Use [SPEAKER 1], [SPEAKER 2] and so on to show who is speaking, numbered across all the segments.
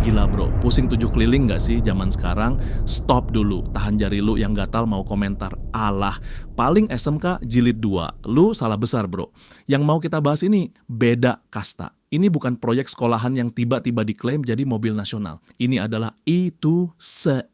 [SPEAKER 1] Gila bro, pusing 7 keliling gak sih zaman sekarang? Stop dulu, tahan jari lu yang gatal mau komentar. Alah, paling SMK jilid 2. Lu salah besar bro. Yang mau kita bahas ini beda kasta. Ini bukan proyek sekolahan yang tiba-tiba diklaim jadi mobil nasional. Ini adalah I2C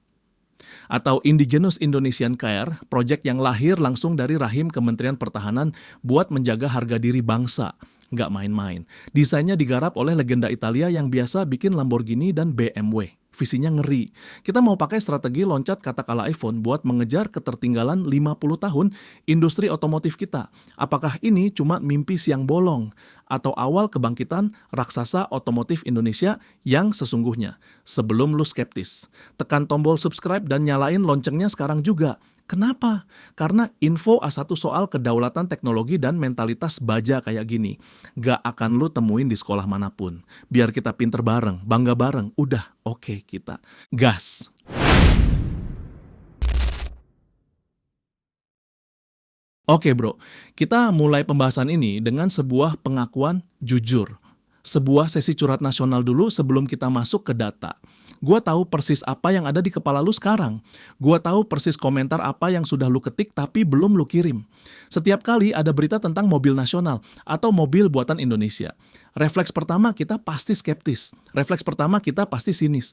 [SPEAKER 1] atau Indigenous Indonesian Care, proyek yang lahir langsung dari rahim Kementerian Pertahanan buat menjaga harga diri bangsa. Nggak main-main. Desainnya digarap oleh legenda Italia yang biasa bikin Lamborghini dan BMW. Visinya ngeri. Kita mau pakai strategi loncat katakanlah iPhone buat mengejar ketertinggalan 50 tahun industri otomotif kita. Apakah ini cuma mimpi siang bolong? Atau awal kebangkitan raksasa otomotif Indonesia yang sesungguhnya? Sebelum lu skeptis, tekan tombol subscribe dan nyalain loncengnya sekarang juga. Kenapa? Karena info A1 soal kedaulatan teknologi dan mentalitas baja kayak gini gak akan lu temuin di sekolah manapun. Biar kita pinter bareng, bangga bareng, udah oke kita. Gas! Oke bro, kita mulai pembahasan ini dengan sebuah pengakuan jujur. Sebuah sesi curhat nasional dulu sebelum kita masuk ke data. Gua tahu persis apa yang ada di kepala lu sekarang. Gua tahu persis komentar apa yang sudah lu ketik tapi belum lu kirim. Setiap kali ada berita tentang mobil nasional atau mobil buatan Indonesia, refleks pertama kita pasti skeptis. Refleks pertama kita pasti sinis.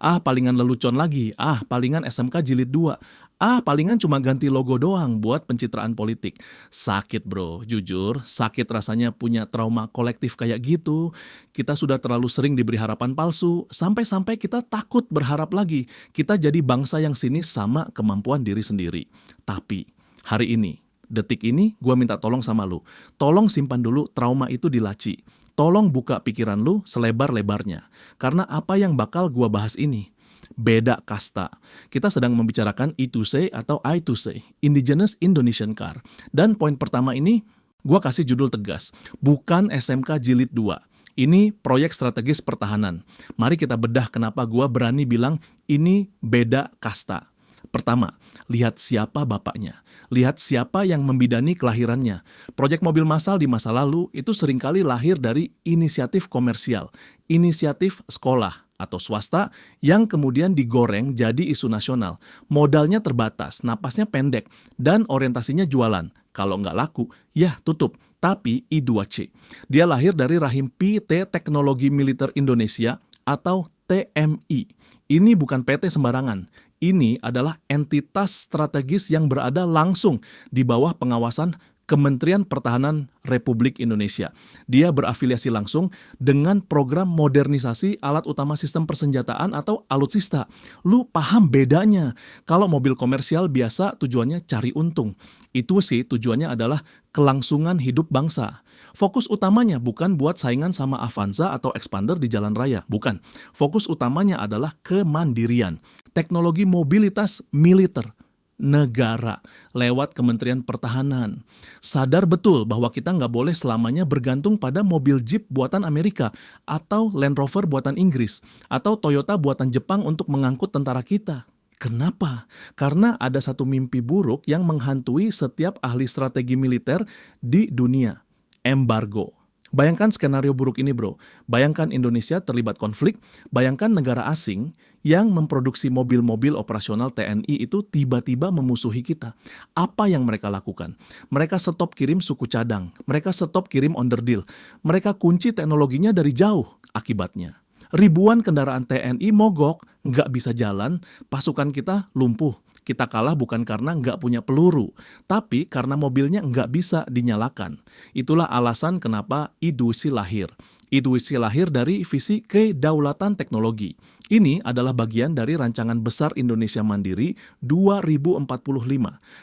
[SPEAKER 1] Ah, palingan lelucon lagi. Ah, palingan SMK jilid 2. Ah, palingan cuma ganti logo doang buat pencitraan politik. Sakit bro, jujur, sakit rasanya punya trauma kolektif kayak gitu. Kita sudah terlalu sering diberi harapan palsu, sampai-sampai kita takut berharap lagi. Kita jadi bangsa yang sinis sama kemampuan diri sendiri. Tapi, hari ini, detik ini, gue minta tolong sama lu. Tolong simpan dulu trauma itu di laci. Tolong buka pikiran lu selebar-lebarnya. Karena apa yang bakal gue bahas ini beda kasta. Kita sedang membicarakan I2C atau I2C, Indigenous Indonesian Car. Dan poin pertama ini, gua kasih judul tegas, bukan SMK jilid 2. Ini proyek strategis pertahanan. Mari kita bedah kenapa gua berani bilang ini beda kasta. Pertama, lihat siapa bapaknya. Lihat siapa yang membidani kelahirannya. Proyek mobil massal di masa lalu itu seringkali lahir dari inisiatif komersial, inisiatif sekolah atau swasta yang kemudian digoreng jadi isu nasional. Modalnya terbatas, napasnya pendek, dan orientasinya jualan. Kalau nggak laku, ya tutup. Tapi I2C, dia lahir dari rahim PT Teknologi Militer Indonesia atau TMI. Ini bukan PT sembarangan. Ini adalah entitas strategis yang berada langsung di bawah pengawasan Kementerian Pertahanan Republik Indonesia. Dia berafiliasi langsung dengan program modernisasi alat utama sistem persenjataan atau alutsista. Lu paham bedanya? Kalau mobil komersial biasa tujuannya cari untung. Itu sih tujuannya adalah kelangsungan hidup bangsa. Fokus utamanya bukan buat saingan sama Avanza atau Expander di jalan raya. Bukan. Fokus utamanya adalah kemandirian. Teknologi mobilitas militer negara lewat Kementerian Pertahanan. Sadar betul bahwa kita nggak boleh selamanya bergantung pada mobil Jeep buatan Amerika atau Land Rover buatan Inggris atau Toyota buatan Jepang untuk mengangkut tentara kita. Kenapa? Karena ada satu mimpi buruk yang menghantui setiap ahli strategi militer di dunia. Embargo. Bayangkan skenario buruk ini bro, bayangkan Indonesia terlibat konflik, bayangkan negara asing yang memproduksi mobil-mobil operasional TNI itu tiba-tiba memusuhi kita. Apa yang mereka lakukan? Mereka stop kirim suku cadang, mereka stop kirim onderdil, mereka kunci teknologinya dari jauh. Akibatnya, ribuan kendaraan TNI mogok, nggak bisa jalan, pasukan kita lumpuh. Kita kalah bukan karena nggak punya peluru, tapi karena mobilnya nggak bisa dinyalakan. Itulah alasan kenapa I2C lahir. I2C lahir dari visi kedaulatan teknologi. Ini adalah bagian dari rancangan besar Indonesia Mandiri 2045.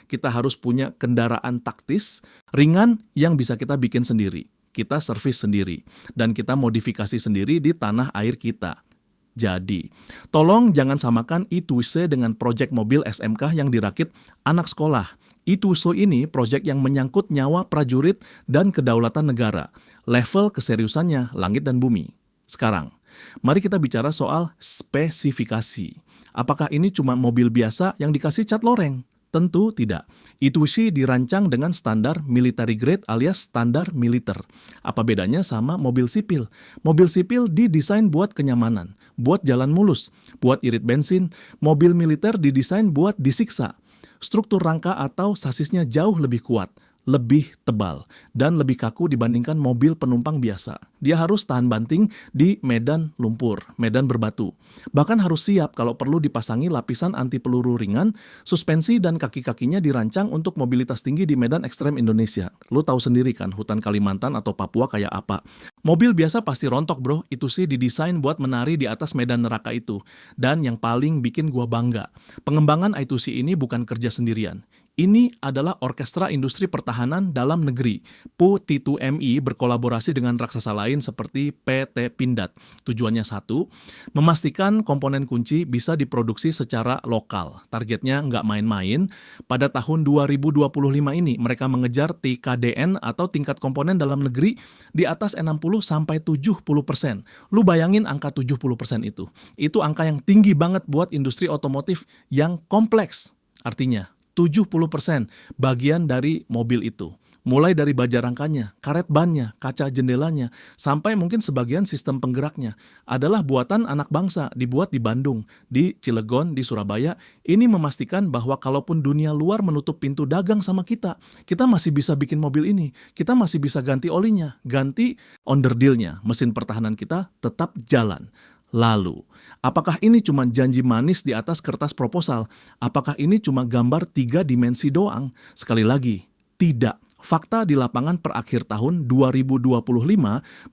[SPEAKER 1] Kita harus punya kendaraan taktis, ringan yang bisa kita bikin sendiri. Kita servis sendiri, dan kita modifikasi sendiri di tanah air kita. Jadi, tolong jangan samakan I2C dengan proyek mobil SMK yang dirakit anak sekolah. I2C ini proyek yang menyangkut nyawa prajurit dan kedaulatan negara. Level keseriusannya langit dan bumi. Sekarang, mari kita bicara soal spesifikasi. Apakah ini cuma mobil biasa yang dikasih cat loreng? Tentu tidak. I2C dirancang dengan standar military grade alias standar militer. Apa bedanya sama mobil sipil? Mobil sipil didesain buat kenyamanan, buat jalan mulus, buat irit bensin. Mobil militer didesain buat disiksa. Struktur rangka atau sasisnya jauh lebih kuat, lebih tebal, dan lebih kaku dibandingkan mobil penumpang biasa. Dia harus tahan banting di medan lumpur, medan berbatu. Bahkan harus siap kalau perlu dipasangi lapisan anti peluru ringan, suspensi dan kaki-kakinya dirancang untuk mobilitas tinggi di medan ekstrem Indonesia. Lu tahu sendiri kan, hutan Kalimantan atau Papua kayak apa. Mobil biasa pasti rontok bro, itu sih didesain buat menari di atas medan neraka itu. Dan yang paling bikin gua bangga, pengembangan I2C ini bukan kerja sendirian. Ini adalah orkestra industri pertahanan dalam negeri. PU T2MI berkolaborasi dengan raksasa lain seperti PT Pindad. Tujuannya satu, memastikan komponen kunci bisa diproduksi secara lokal. Targetnya nggak main-main. Pada tahun 2025 ini mereka mengejar TKDN atau tingkat komponen dalam negeri di atas 60-70%. Lu bayangin angka 70% itu. Itu angka yang tinggi banget buat industri otomotif yang kompleks. Artinya, 70% bagian dari mobil itu. Mulai dari baja rangkanya, karet bannya, kaca jendelanya, sampai mungkin sebagian sistem penggeraknya adalah buatan anak bangsa, dibuat di Bandung, di Cilegon, di Surabaya. Ini memastikan bahwa kalaupun dunia luar menutup pintu dagang sama kita masih bisa bikin mobil ini, kita masih bisa ganti olinya, ganti onderdilnya, mesin pertahanan kita tetap jalan. Lalu, apakah ini cuma janji manis di atas kertas proposal? Apakah ini cuma gambar 3 dimensi doang? Sekali lagi, tidak. Fakta di lapangan per akhir tahun 2025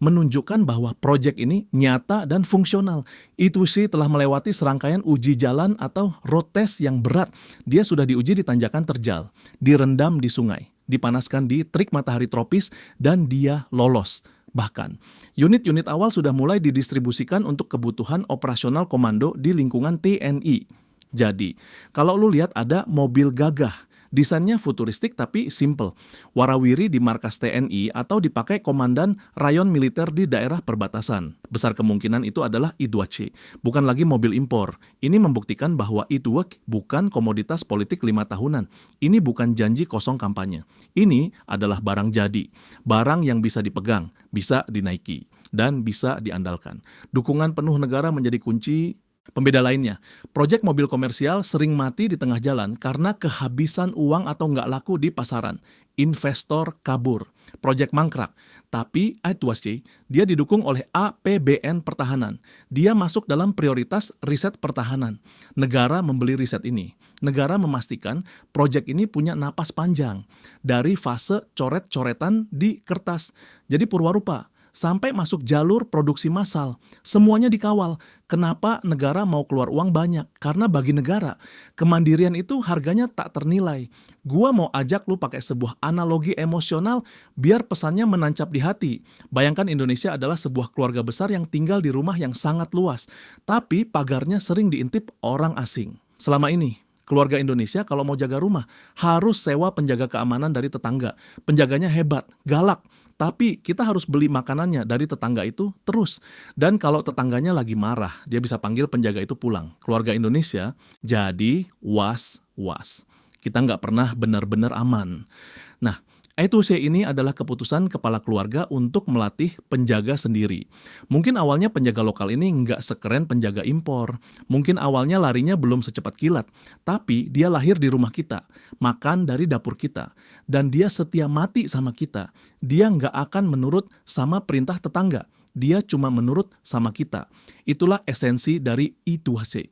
[SPEAKER 1] menunjukkan bahwa proyek ini nyata dan fungsional. I2C telah melewati serangkaian uji jalan atau road test yang berat. Dia sudah diuji di tanjakan terjal, direndam di sungai, dipanaskan di terik matahari tropis, dan dia lolos. Bahkan, unit-unit awal sudah mulai didistribusikan untuk kebutuhan operasional komando di lingkungan TNI. Jadi, kalau lu lihat ada mobil gagah, desainnya futuristik tapi simple, warawiri di markas TNI atau dipakai komandan rayon militer di daerah perbatasan. Besar kemungkinan itu adalah I2C, bukan lagi mobil impor. Ini membuktikan bahwa I2C bukan komoditas politik 5 tahunan. Ini bukan janji kosong kampanye. Ini adalah barang jadi, barang yang bisa dipegang, bisa dinaiki, dan bisa diandalkan. Dukungan penuh negara menjadi kunci. Pembeda lainnya, proyek mobil komersial sering mati di tengah jalan karena kehabisan uang atau nggak laku di pasaran. Investor kabur, proyek mangkrak. Tapi I2C, dia didukung oleh APBN Pertahanan. Dia masuk dalam prioritas riset pertahanan. Negara membeli riset ini. Negara memastikan proyek ini punya napas panjang. Dari fase coret-coretan di kertas. Jadi purwarupa. Sampai masuk jalur produksi massal. Semuanya dikawal. Kenapa negara mau keluar uang banyak? Karena bagi negara, kemandirian itu harganya tak ternilai. Gua mau ajak lu pakai sebuah analogi emosional biar pesannya menancap di hati. Bayangkan Indonesia adalah sebuah keluarga besar yang tinggal di rumah yang sangat luas. Tapi pagarnya sering diintip orang asing. Selama ini, keluarga Indonesia kalau mau jaga rumah harus sewa penjaga keamanan dari tetangga. Penjaganya hebat, galak. Tapi kita harus beli makanannya dari tetangga itu terus. Dan kalau tetangganya lagi marah, dia bisa panggil penjaga itu pulang. Keluarga Indonesia jadi was-was. Kita nggak pernah benar-benar aman. Nah, I2C ini adalah keputusan kepala keluarga untuk melatih penjaga sendiri. Mungkin awalnya penjaga lokal ini nggak sekeren penjaga impor. Mungkin awalnya larinya belum secepat kilat. Tapi dia lahir di rumah kita, makan dari dapur kita. Dan dia setia mati sama kita. Dia nggak akan menurut sama perintah tetangga. Dia cuma menurut sama kita. Itulah esensi dari I2C.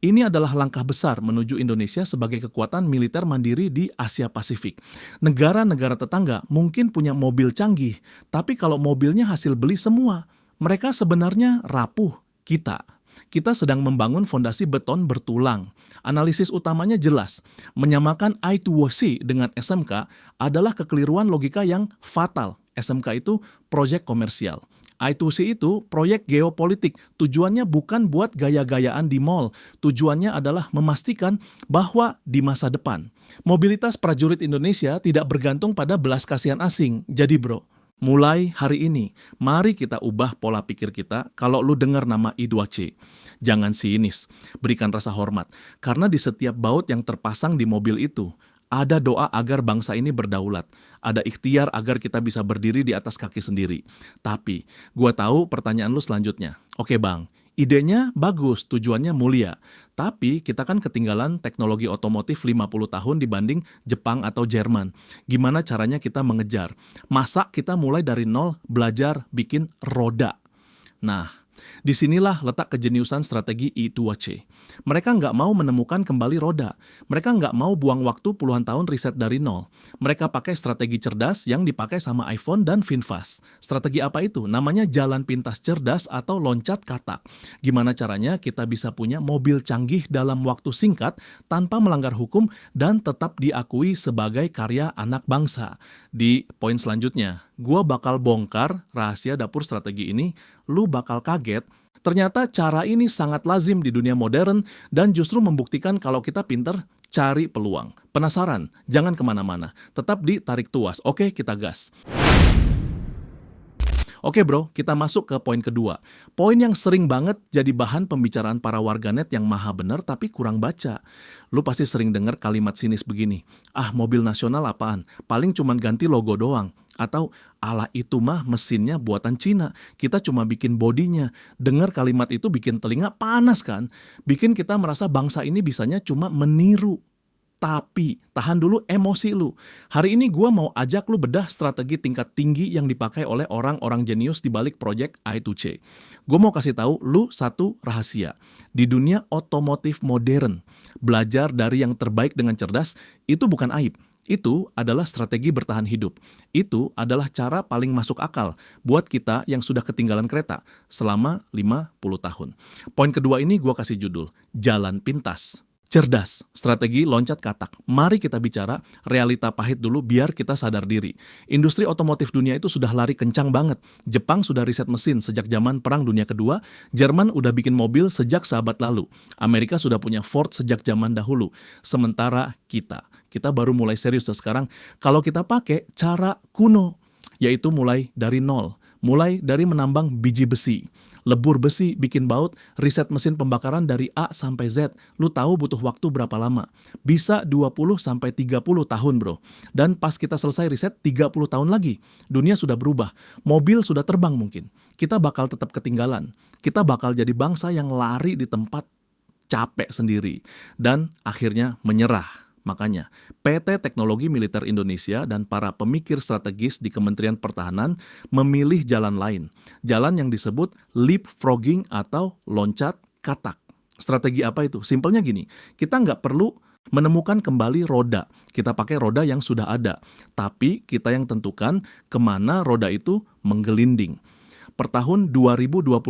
[SPEAKER 1] Ini adalah langkah besar menuju Indonesia sebagai kekuatan militer mandiri di Asia Pasifik. Negara-negara tetangga mungkin punya mobil canggih, tapi kalau mobilnya hasil beli semua, mereka sebenarnya rapuh. Kita sedang membangun fondasi beton bertulang. Analisis utamanya jelas, menyamakan I2C dengan SMK adalah kekeliruan logika yang fatal. SMK itu proyek komersial. I2C itu proyek geopolitik, tujuannya bukan buat gaya-gayaan di mall, tujuannya adalah memastikan bahwa di masa depan, mobilitas prajurit Indonesia tidak bergantung pada belas kasihan asing. Jadi bro, Mulai hari ini, mari kita ubah pola pikir kita kalau lu dengar nama I2C. Jangan sinis, berikan rasa hormat. Karena di setiap baut yang terpasang di mobil itu, ada doa agar bangsa ini berdaulat. Ada ikhtiar agar kita bisa berdiri di atas kaki sendiri. Tapi, gua tahu pertanyaan lu selanjutnya. Oke bang, idenya bagus, tujuannya mulia. Tapi kita kan ketinggalan teknologi otomotif 50 tahun dibanding Jepang atau Jerman. Gimana caranya kita mengejar? Masa kita mulai dari nol belajar bikin roda? Nah, disinilah letak kejeniusan strategi I2C. Mereka nggak mau menemukan kembali roda. Mereka nggak mau buang waktu puluhan tahun riset dari nol. Mereka pakai strategi cerdas yang dipakai sama iPhone dan VinFast. Strategi apa itu? Namanya jalan pintas cerdas atau loncat katak. Gimana caranya kita bisa punya mobil canggih dalam waktu singkat tanpa melanggar hukum dan tetap diakui sebagai karya anak bangsa. Di poin selanjutnya, gua bakal bongkar rahasia dapur strategi ini. Lu bakal kaget, ternyata cara ini sangat lazim di dunia modern dan justru membuktikan kalau kita pinter cari peluang. Penasaran? Jangan kemana-mana, tetap di Tarik Tuas. Oke, kita gas. Oke bro, kita masuk ke poin kedua. Poin yang sering banget jadi bahan pembicaraan para warganet yang maha benar tapi kurang baca. Lu pasti sering dengar kalimat sinis begini, ah mobil nasional apaan, paling cuman ganti logo doang. Atau, ala itu mah mesinnya buatan Cina, kita cuma bikin bodinya. Dengar kalimat itu bikin telinga panas kan? Bikin kita merasa bangsa ini bisanya cuma meniru. Tapi, tahan dulu emosi lu. Hari ini gua mau ajak lu bedah strategi tingkat tinggi yang dipakai oleh orang-orang jenius di balik proyek I2C. Gua mau kasih tahu lu satu rahasia. Di dunia otomotif modern, belajar dari yang terbaik dengan cerdas itu bukan aib. Itu adalah strategi bertahan hidup. Itu adalah cara paling masuk akal buat kita yang sudah ketinggalan kereta selama 50 tahun. Poin kedua ini gua kasih judul, Jalan Pintas. Cerdas, strategi loncat katak. Mari kita bicara realita pahit dulu biar kita sadar diri. Industri otomotif dunia itu sudah lari kencang banget. Jepang sudah riset mesin sejak zaman Perang Dunia Kedua, Jerman udah bikin mobil sejak seabad lalu. Amerika sudah punya Ford sejak zaman dahulu. Sementara kita baru mulai serius sekarang kalau kita pakai cara kuno, yaitu mulai dari nol. Mulai dari menambang biji besi, lebur besi, bikin baut, riset mesin pembakaran dari A sampai Z. Lu tahu butuh waktu berapa lama? Bisa 20 sampai 30 tahun, bro. Dan pas kita selesai riset 30 tahun lagi, dunia sudah berubah. Mobil sudah terbang mungkin. Kita bakal tetap ketinggalan. Kita bakal jadi bangsa yang lari di tempat, capek sendiri dan akhirnya menyerah. Makanya, PT Teknologi Militer Indonesia dan para pemikir strategis di Kementerian Pertahanan memilih jalan lain. Jalan yang disebut leapfrogging atau loncat katak. Strategi apa itu? Simpelnya gini, kita nggak perlu menemukan kembali roda. Kita pakai roda yang sudah ada. Tapi kita yang tentukan kemana roda itu menggelinding. Per tahun 2025,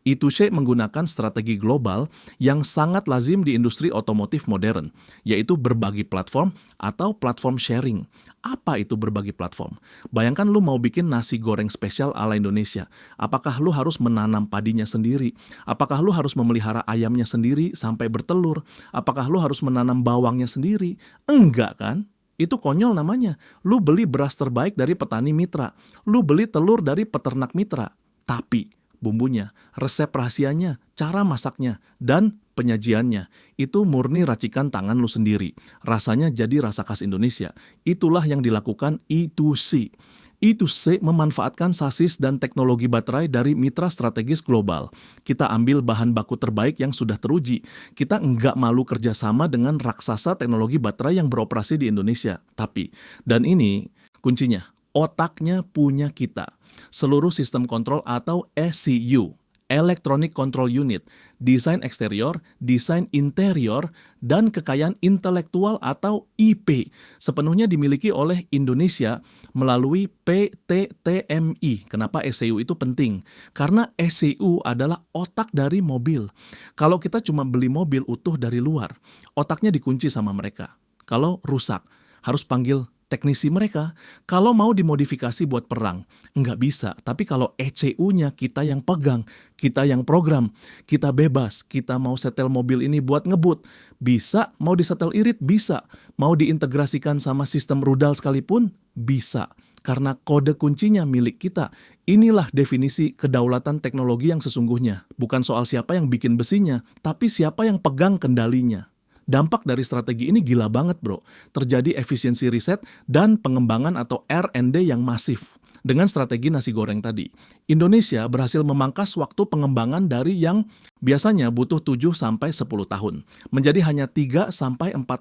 [SPEAKER 1] I2C menggunakan strategi global yang sangat lazim di industri otomotif modern, yaitu berbagi platform atau platform sharing. Apa itu berbagi platform? Bayangkan lu mau bikin nasi goreng spesial ala Indonesia. Apakah lu harus menanam padinya sendiri? Apakah lu harus memelihara ayamnya sendiri sampai bertelur? Apakah lu harus menanam bawangnya sendiri? Enggak kan? Itu konyol namanya. Lu beli beras terbaik dari petani mitra. Lu beli telur dari peternak mitra. Tapi bumbunya, resep rahasianya, cara masaknya, dan penyajiannya itu murni racikan tangan lu sendiri. Rasanya jadi rasa khas Indonesia. Itulah yang dilakukan I2C. I2C memanfaatkan sasis dan teknologi baterai dari mitra strategis global. Kita ambil bahan baku terbaik yang sudah teruji. Kita nggak malu kerjasama dengan raksasa teknologi baterai yang beroperasi di Indonesia. Tapi, dan ini kuncinya, otaknya punya kita. Seluruh sistem kontrol atau ECU, Electronic Control Unit, desain eksterior, desain interior, dan kekayaan intelektual atau IP sepenuhnya dimiliki oleh Indonesia melalui PT TMI. Kenapa ECU itu penting? Karena ECU adalah otak dari mobil. Kalau kita cuma beli mobil utuh dari luar, otaknya dikunci sama mereka. Kalau rusak, harus panggil teknisi mereka. Kalau mau dimodifikasi buat perang, nggak bisa. Tapi kalau ECU-nya kita yang pegang, kita yang program, kita bebas. Kita mau setel mobil ini buat ngebut, bisa. Mau disetel irit, bisa. Mau diintegrasikan sama sistem rudal sekalipun, bisa. karena kode kuncinya milik kita. Inilah definisi kedaulatan teknologi yang sesungguhnya. Bukan soal siapa yang bikin besinya, tapi siapa yang pegang kendalinya. Dampak dari strategi ini gila banget, bro. Terjadi efisiensi riset dan pengembangan atau R&D yang masif. Dengan strategi nasi goreng tadi, Indonesia berhasil memangkas waktu pengembangan dari yang biasanya butuh 7-10 tahun, menjadi hanya 3-4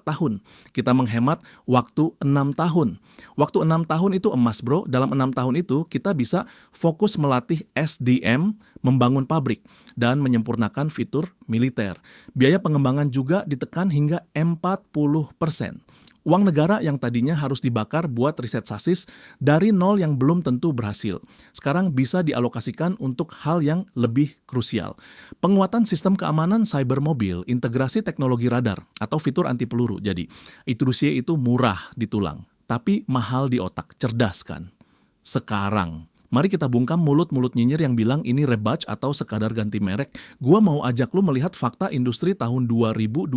[SPEAKER 1] tahun. Kita menghemat waktu 6 tahun. Waktu 6 tahun itu emas, bro. Dalam 6 tahun itu, kita bisa fokus melatih SDM, membangun pabrik, dan menyempurnakan fitur militer. Biaya pengembangan juga ditekan hingga 40%. Uang negara yang tadinya harus dibakar buat riset sasis dari nol yang belum tentu berhasil. Sekarang bisa dialokasikan untuk hal yang lebih krusial. Penguatan sistem keamanan cyber mobil, integrasi teknologi radar, atau fitur anti peluru. Jadi, itu murah di tulang, tapi mahal di otak, cerdas kan? Sekarang, mari kita bungkam mulut-mulut nyinyir yang bilang ini rebadge atau sekadar ganti merek. Gua mau ajak lu melihat fakta industri tahun 2025.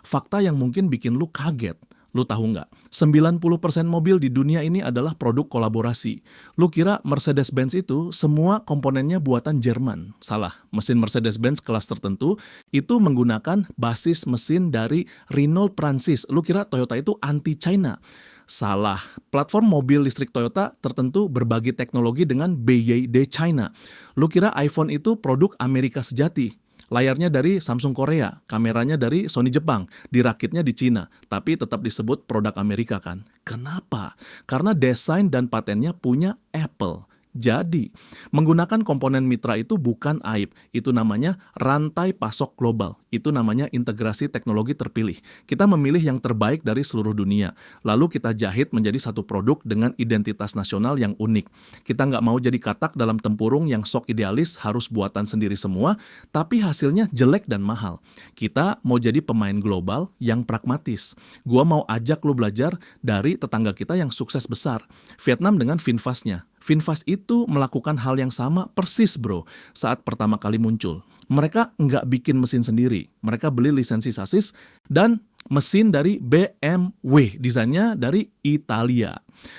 [SPEAKER 1] Fakta yang mungkin bikin lu kaget. Lu tahu nggak? 90% mobil di dunia ini adalah produk kolaborasi. Lu kira Mercedes-Benz itu semua komponennya buatan Jerman? Salah. Mesin Mercedes-Benz kelas tertentu itu menggunakan basis mesin dari Renault Prancis. Lu kira Toyota itu anti-China? Salah. Platform mobil listrik Toyota tertentu berbagi teknologi dengan BYD China. Lu kira iPhone itu produk Amerika sejati? Layarnya dari Samsung Korea, kameranya dari Sony Jepang, dirakitnya di Cina, tapi tetap disebut produk Amerika kan? Kenapa? Karena desain dan patennya punya Apple. Jadi, menggunakan komponen mitra itu bukan aib. Itu namanya rantai pasok global. Itu namanya integrasi teknologi terpilih. Kita memilih yang terbaik dari seluruh dunia. Lalu kita jahit menjadi satu produk dengan identitas nasional yang unik. Kita nggak mau jadi katak dalam tempurung yang sok idealis harus buatan sendiri semua, tapi hasilnya jelek dan mahal. Kita mau jadi pemain global yang pragmatis. Gua mau ajak lu belajar dari tetangga kita yang sukses besar. Vietnam dengan VinFast-nya. VinFast itu melakukan hal yang sama persis, bro, saat pertama kali muncul. Mereka nggak bikin mesin sendiri. Mereka beli lisensi sasis dan mesin dari BMW, desainnya dari Italia.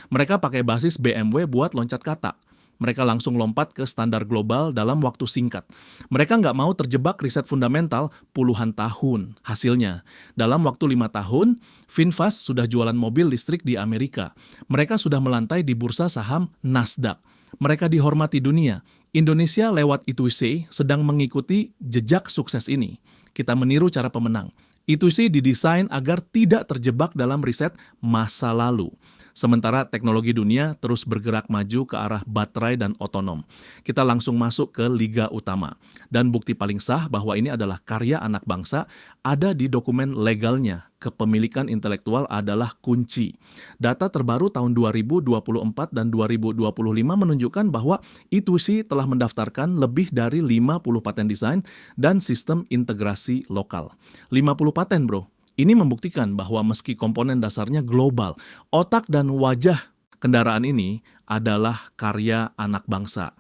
[SPEAKER 1] Mereka pakai basis BMW buat loncat katak. Mereka langsung lompat ke standar global dalam waktu singkat. Mereka nggak mau terjebak riset fundamental puluhan tahun. Hasilnya, dalam waktu 5 tahun, VinFast sudah jualan mobil listrik di Amerika. Mereka sudah melantai di bursa saham Nasdaq. Mereka dihormati dunia. Indonesia lewat ITUC sedang mengikuti jejak sukses ini. Kita meniru cara pemenang. ITUC didesain agar tidak terjebak dalam riset masa lalu. Sementara teknologi dunia terus bergerak maju ke arah baterai dan otonom. Kita langsung masuk ke liga utama. Dan bukti paling sah bahwa ini adalah karya anak bangsa ada di dokumen legalnya. Kepemilikan intelektual adalah kunci. Data terbaru tahun 2024 dan 2025 menunjukkan bahwa ITUC telah mendaftarkan lebih dari 50 paten desain dan sistem integrasi lokal. 50 paten, bro. Ini membuktikan bahwa meski komponen dasarnya global, otak dan wajah kendaraan ini adalah karya anak bangsa.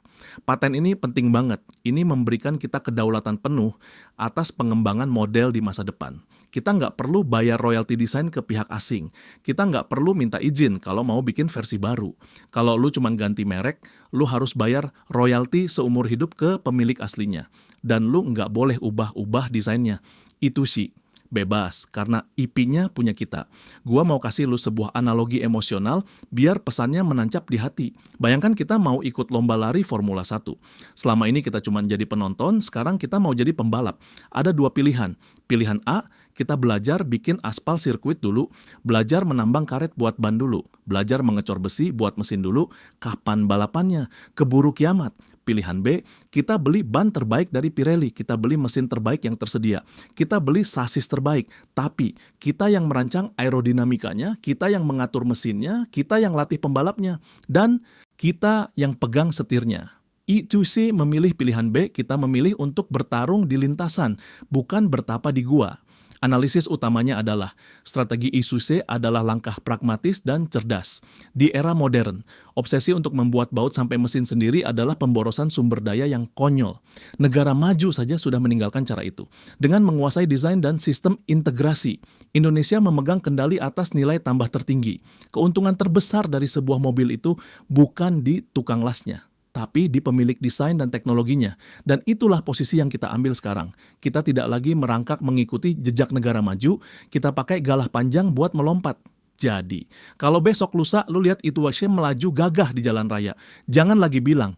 [SPEAKER 1] Paten ini penting banget. Ini memberikan kita kedaulatan penuh atas pengembangan model di masa depan. Kita nggak perlu bayar royalti desain ke pihak asing. Kita nggak perlu minta izin kalau mau bikin versi baru. Kalau lu cuma ganti merek, lu harus bayar royalti seumur hidup ke pemilik aslinya. Dan lu nggak boleh ubah-ubah desainnya. Itu sih. Bebas, karena IP-nya punya kita. Gua mau kasih lu sebuah analogi emosional biar pesannya menancap di hati. Bayangkan kita mau ikut lomba lari Formula 1. Selama ini kita cuma jadi penonton, sekarang kita mau jadi pembalap. Ada 2 pilihan. Pilihan A, kita belajar bikin aspal sirkuit dulu, belajar menambang karet buat ban dulu, belajar mengecor besi buat mesin dulu, kapan balapannya? Keburu kiamat. Pilihan B, kita beli ban terbaik dari Pirelli, kita beli mesin terbaik yang tersedia, kita beli sasis terbaik, tapi kita yang merancang aerodinamikanya, kita yang mengatur mesinnya, kita yang latih pembalapnya, dan kita yang pegang setirnya. ITUC memilih pilihan B, kita memilih untuk bertarung di lintasan, bukan bertapa di gua. Analisis utamanya adalah strategi Isuze adalah langkah pragmatis dan cerdas. Di era modern, obsesi untuk membuat baut sampai mesin sendiri adalah pemborosan sumber daya yang konyol. Negara maju saja sudah meninggalkan cara itu. Dengan menguasai desain dan sistem integrasi, Indonesia memegang kendali atas nilai tambah tertinggi. Keuntungan terbesar dari sebuah mobil itu bukan di tukang lasnya, tapi di pemilik desain dan teknologinya. Dan itulah posisi yang kita ambil sekarang. Kita tidak lagi merangkak mengikuti jejak negara maju, kita pakai galah panjang buat melompat. Jadi, kalau besok lusa lu lihat Isuze melaju gagah di jalan raya, jangan lagi bilang,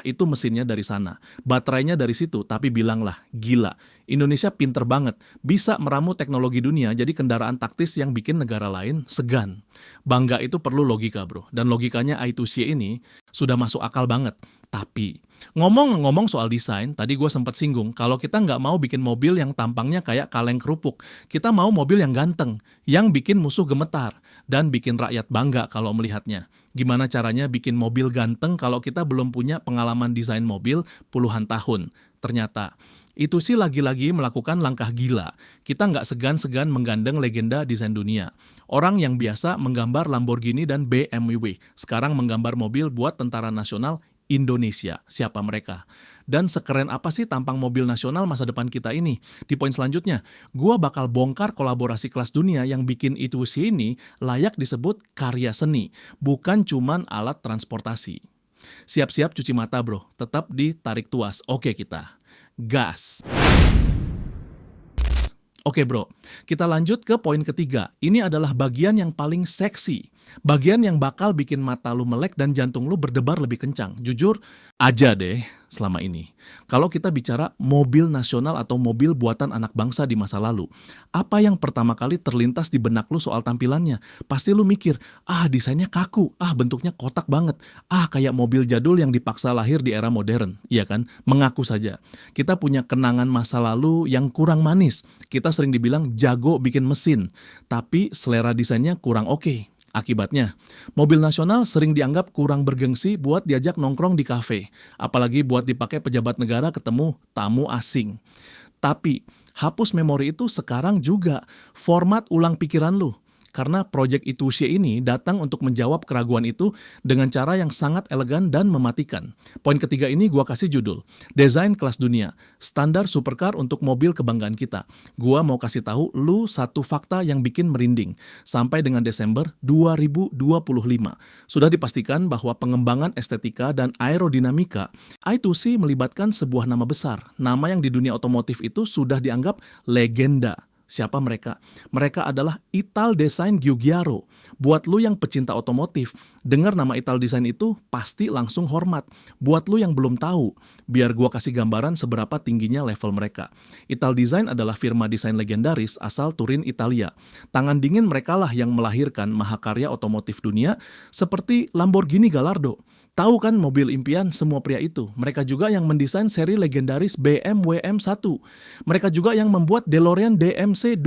[SPEAKER 1] itu mesinnya dari sana, baterainya dari situ, tapi bilanglah, gila, Indonesia pinter banget, bisa meramu teknologi dunia jadi kendaraan taktis yang bikin negara lain segan. Bangga itu perlu logika, bro, dan logikanya Isuze ini sudah masuk akal banget. Tapi, ngomong-ngomong soal desain, tadi gue sempat singgung, kalau kita nggak mau bikin mobil yang tampangnya kayak kaleng kerupuk, kita mau mobil yang ganteng, yang bikin musuh gemetar, dan bikin rakyat bangga kalau melihatnya. Gimana caranya bikin mobil ganteng kalau kita belum punya pengalaman desain mobil puluhan tahun? Ternyata, itu sih lagi-lagi melakukan langkah gila. Kita nggak segan-segan menggandeng legenda desain dunia. Orang yang biasa menggambar Lamborghini dan BMW, sekarang menggambar mobil buat Tentara Nasional Indonesia. Siapa mereka? Dan sekeren apa sih tampang mobil nasional masa depan kita ini? Di poin selanjutnya, gua bakal bongkar kolaborasi kelas dunia yang bikin Isuze ini layak disebut karya seni, bukan cuman alat transportasi. Siap-siap cuci mata, bro. Tetap ditarik tuas. Oke kita. Gas. Oke bro, kita lanjut ke poin ketiga. Ini adalah bagian yang paling seksi. Bagian yang bakal bikin mata lu melek dan jantung lu berdebar lebih kencang. Jujur aja deh selama ini. Kalau kita bicara mobil nasional atau mobil buatan anak bangsa di masa lalu, apa yang pertama kali terlintas di benak lu soal tampilannya? Pasti lu mikir, desainnya kaku, bentuknya kotak banget, kayak mobil jadul yang dipaksa lahir di era modern. Iya kan? Mengaku saja. Kita punya kenangan masa lalu yang kurang manis. Kita sering dibilang jago bikin mesin, tapi selera desainnya kurang oke. Akibatnya, mobil nasional sering dianggap kurang bergengsi buat diajak nongkrong di kafe, apalagi buat dipakai pejabat negara ketemu tamu asing. Tapi, hapus memori itu sekarang juga, format ulang pikiran lu. Karena proyek Isuze ini datang untuk menjawab keraguan itu dengan cara yang sangat elegan dan mematikan. Poin ketiga ini gua kasih judul, Desain Kelas Dunia, Standar Supercar untuk Mobil Kebanggaan Kita. Gua mau kasih tahu lu satu fakta yang bikin merinding. Sampai dengan Desember 2025, sudah dipastikan bahwa pengembangan estetika dan aerodinamika Isuze melibatkan sebuah nama besar. Nama yang di dunia otomotif itu sudah dianggap legenda. Siapa mereka? Mereka adalah Italdesign Giugiaro. Buat lu yang pecinta otomotif, dengar nama Italdesign itu pasti langsung hormat. Buat lu yang belum tahu, biar gua kasih gambaran seberapa tingginya level mereka. Italdesign adalah firma desain legendaris asal Turin, Italia. Tangan dingin merekalah yang melahirkan mahakarya otomotif dunia seperti Lamborghini Gallardo. Tahu kan mobil impian semua pria itu? Mereka juga yang mendesain seri legendaris BMW M1. Mereka juga yang membuat DeLorean DMC-12,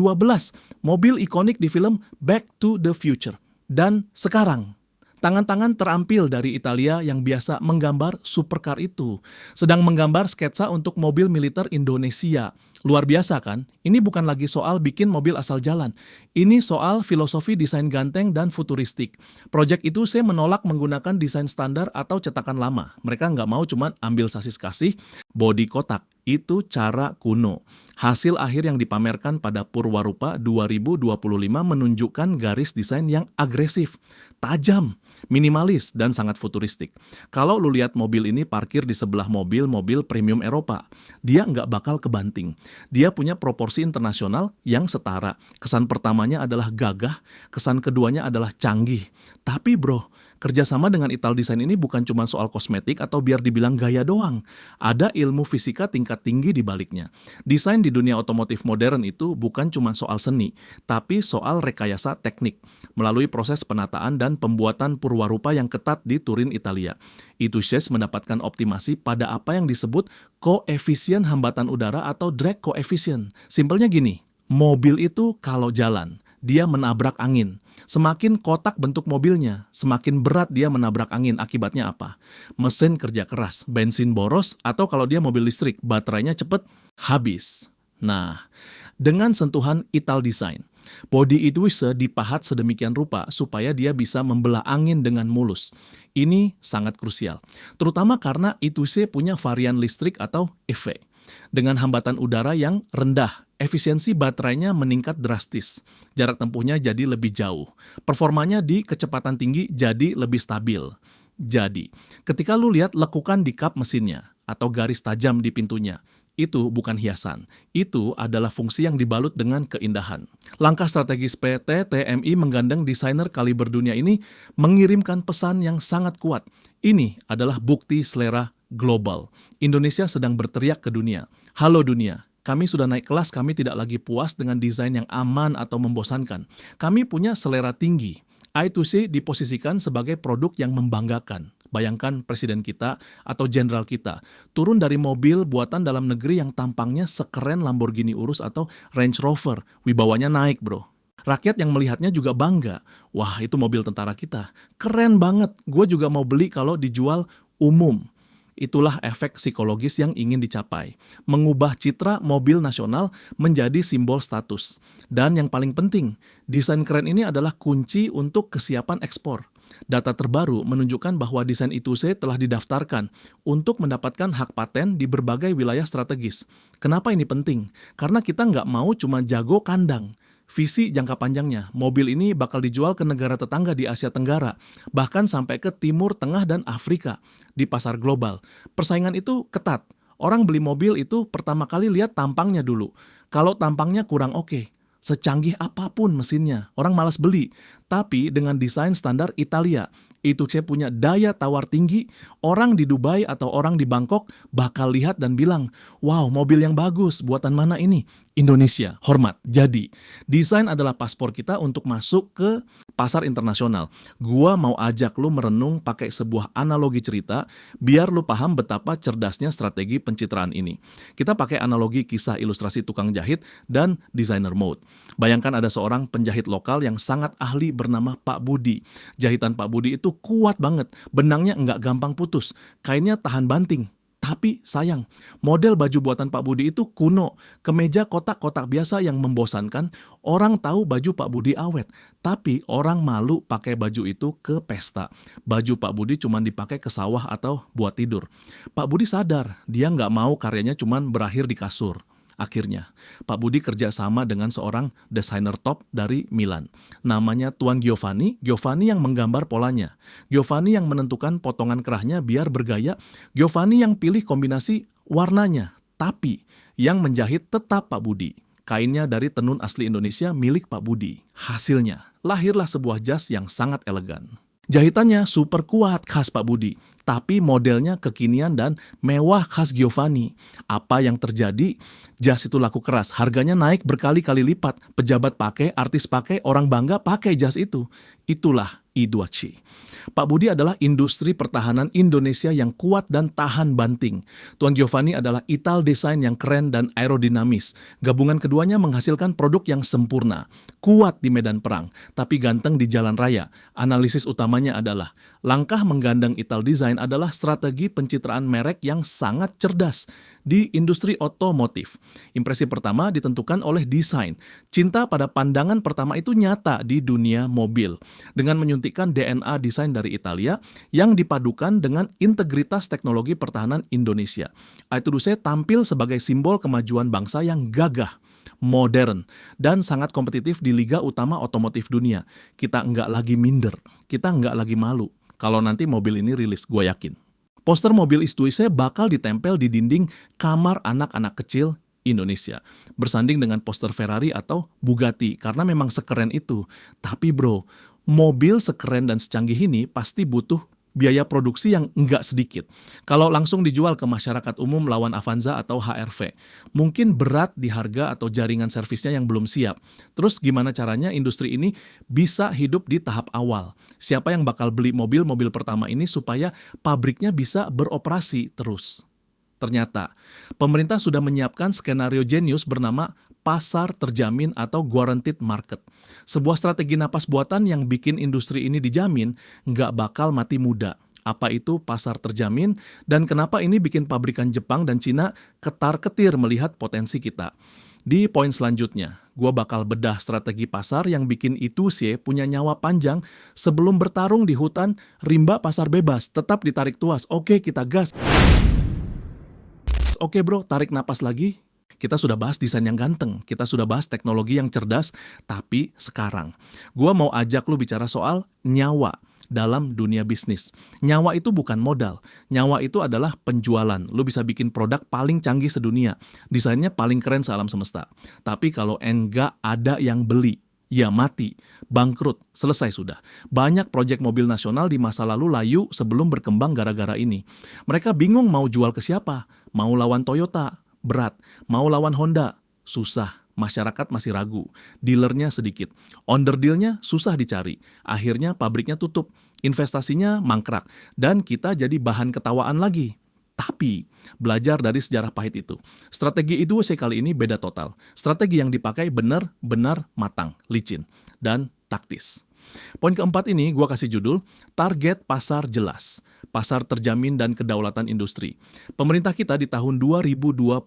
[SPEAKER 1] mobil ikonik di film Back to the Future. Dan sekarang, tangan-tangan terampil dari Italia yang biasa menggambar supercar itu sedang menggambar sketsa untuk mobil militer Indonesia. Luar biasa kan? Ini bukan lagi soal bikin mobil asal jalan. Ini soal filosofi desain ganteng dan futuristik. Proyek itu saya menolak menggunakan desain standar atau cetakan lama. Mereka nggak mau cuman ambil sasis kasih, bodi kotak. Itu cara kuno. Hasil akhir yang dipamerkan pada Purwarupa 2025 menunjukkan garis desain yang agresif, tajam, minimalis, dan sangat futuristik. Kalau lu lihat mobil ini parkir di sebelah mobil-mobil premium Eropa, dia nggak bakal kebanting. Dia punya proporsi internasional yang setara. Kesan pertamanya adalah gagah, kesan keduanya adalah canggih. Tapi bro, kerjasama dengan Italdesign ini bukan cuma soal kosmetik atau biar dibilang gaya doang. Ada ilmu fisika tingkat tinggi di baliknya. Desain di dunia otomotif modern itu bukan cuma soal seni, tapi soal rekayasa teknik. Melalui proses penataan dan pembuatan Purwarupa yang ketat di Turin, Italia. Isuze mendapatkan optimasi pada apa yang disebut koefisien hambatan udara atau drag coefficient. Simpelnya gini, mobil itu kalau jalan, dia menabrak angin. Semakin kotak bentuk mobilnya, semakin berat dia menabrak angin. Akibatnya apa? Mesin kerja keras, bensin boros, atau kalau dia mobil listrik, baterainya cepet habis. Nah, dengan sentuhan Ital Design. Bodi Ituise dipahat sedemikian rupa supaya dia bisa membelah angin dengan mulus. Ini sangat krusial, terutama karena Ituise punya varian listrik atau EV. Dengan hambatan udara yang rendah, efisiensi baterainya meningkat drastis. Jarak tempuhnya jadi lebih jauh. Performanya di kecepatan tinggi jadi lebih stabil. Jadi, ketika lu lihat lekukan di kap mesinnya atau garis tajam di pintunya, itu bukan hiasan. Itu adalah fungsi yang dibalut dengan keindahan. Langkah strategis PT TMI menggandeng desainer kaliber dunia ini mengirimkan pesan yang sangat kuat. Ini adalah bukti selera global. Indonesia sedang berteriak ke dunia. Halo dunia, kami sudah naik kelas, kami tidak lagi puas dengan desain yang aman atau membosankan. Kami punya selera tinggi. I2C diposisikan sebagai produk yang membanggakan. Bayangkan presiden kita atau jenderal kita turun dari mobil buatan dalam negeri yang tampangnya sekeren Lamborghini Urus atau Range Rover. Wibawanya naik, bro. Rakyat yang melihatnya juga bangga. Wah, itu mobil tentara kita. Keren banget. Gue juga mau beli kalau dijual umum. Itulah efek psikologis yang ingin dicapai. Mengubah citra mobil nasional menjadi simbol status. Dan yang paling penting, desain keren ini adalah kunci untuk kesiapan ekspor. Data terbaru menunjukkan bahwa desain Ituise telah didaftarkan untuk mendapatkan hak paten di berbagai wilayah strategis. Kenapa ini penting? Karena kita nggak mau cuma jago kandang. Visi jangka panjangnya, mobil ini bakal dijual ke negara tetangga di Asia Tenggara, bahkan sampai ke Timur Tengah dan Afrika di pasar global. Persaingan itu ketat. Orang beli mobil itu pertama kali lihat tampangnya dulu. Kalau tampangnya kurang oke, secanggih apapun mesinnya, orang malas beli. Tapi dengan desain standar Italia, Ituise punya daya tawar tinggi, orang di Dubai atau orang di Bangkok bakal lihat dan bilang, wow, mobil yang bagus, buatan mana ini? Indonesia, hormat. Jadi, desain adalah paspor kita untuk masuk ke pasar internasional. Gua mau ajak lu merenung pakai sebuah analogi cerita, biar lu paham betapa cerdasnya strategi pencitraan ini. Kita pakai analogi kisah ilustrasi tukang jahit dan designer mode. Bayangkan ada seorang penjahit lokal yang sangat ahli bernama Pak Budi. Jahitan Pak Budi itu kuat banget, benangnya nggak gampang putus, kainnya tahan banting. Tapi sayang, model baju buatan Pak Budi itu kuno, kemeja kotak-kotak biasa yang membosankan. Orang tahu baju Pak Budi awet, tapi orang malu pakai baju itu ke pesta. Baju Pak Budi cuma dipakai ke sawah atau buat tidur. Pak Budi sadar, dia nggak mau karyanya cuma berakhir di kasur. Akhirnya, Pak Budi kerja sama dengan seorang desainer top dari Milan. Namanya Tuan Giovanni yang menggambar polanya. Giovanni yang menentukan potongan kerahnya biar bergaya. Giovanni yang pilih kombinasi warnanya. Tapi yang menjahit tetap Pak Budi. Kainnya dari tenun asli Indonesia milik Pak Budi. Hasilnya, lahirlah sebuah jas yang sangat elegan. Jahitannya super kuat khas Pak Budi, tapi modelnya kekinian dan mewah khas Giovanni. Apa yang terjadi? Jas itu laku keras, harganya naik berkali-kali lipat. Pejabat pakai, artis pakai, orang bangga pakai jas itu. Itulah I2C. Pak Budi adalah industri pertahanan Indonesia yang kuat dan tahan banting. Tuan Giovanni adalah Ital Design yang keren dan aerodinamis. Gabungan keduanya menghasilkan produk yang sempurna. Kuat di medan perang, tapi ganteng di jalan raya. Analisis utamanya adalah, langkah menggandeng Ital Design adalah strategi pencitraan merek yang sangat cerdas di industri otomotif. Impresi pertama ditentukan oleh desain. Cinta pada pandangan pertama itu nyata di dunia mobil. Dengan menyuntikkan DNA desain dari Italia yang dipadukan dengan integritas teknologi pertahanan Indonesia. I2C tampil sebagai simbol kemajuan bangsa yang gagah, modern, dan sangat kompetitif di liga utama otomotif dunia. Kita nggak lagi minder, kita nggak lagi malu. Kalau nanti mobil ini rilis, gue yakin. Poster mobil I2C bakal ditempel di dinding kamar anak-anak kecil Indonesia. Bersanding dengan poster Ferrari atau Bugatti, karena memang sekeren itu. Tapi bro, mobil sekeren dan secanggih ini pasti butuh biaya produksi yang nggak sedikit. Kalau langsung dijual ke masyarakat umum lawan Avanza atau HR-V, mungkin berat di harga atau jaringan servisnya yang belum siap. Terus gimana caranya industri ini bisa hidup di tahap awal? Siapa yang bakal beli mobil-mobil pertama ini supaya pabriknya bisa beroperasi terus? Ternyata, pemerintah sudah menyiapkan skenario jenius bernama pasar terjamin atau guaranteed market. Sebuah strategi napas buatan yang bikin industri ini dijamin nggak bakal mati muda. Apa itu pasar terjamin dan kenapa ini bikin pabrikan Jepang dan Cina ketar-ketir melihat potensi kita? Di poin selanjutnya, gue bakal bedah strategi pasar yang bikin I2C punya nyawa panjang sebelum bertarung di hutan rimba pasar bebas. Tetap ditarik tuas. Oke, kita gas. Oke bro, tarik napas lagi. Kita sudah bahas desain yang ganteng, kita sudah bahas teknologi yang cerdas, tapi sekarang gue mau ajak lu bicara soal nyawa dalam dunia bisnis. Nyawa itu bukan modal, nyawa itu adalah penjualan. Lu bisa bikin produk paling canggih sedunia, desainnya paling keren sealam semesta. Tapi kalau enggak ada yang beli, ya mati, bangkrut, selesai sudah. Banyak proyek mobil nasional di masa lalu layu sebelum berkembang gara-gara ini. Mereka bingung mau jual ke siapa, mau lawan Toyota, berat, mau lawan Honda, susah. Masyarakat masih ragu, dealernya sedikit, onderdilnya susah dicari, akhirnya pabriknya tutup, investasinya mangkrak, dan kita jadi bahan ketawaan lagi. Tapi, belajar dari sejarah pahit itu. Strategi I2C kali ini beda total. Strategi yang dipakai benar-benar matang, licin, dan taktis. Poin keempat ini gue kasih judul, target pasar jelas. Pasar terjamin dan kedaulatan industri. Pemerintah kita di tahun 2025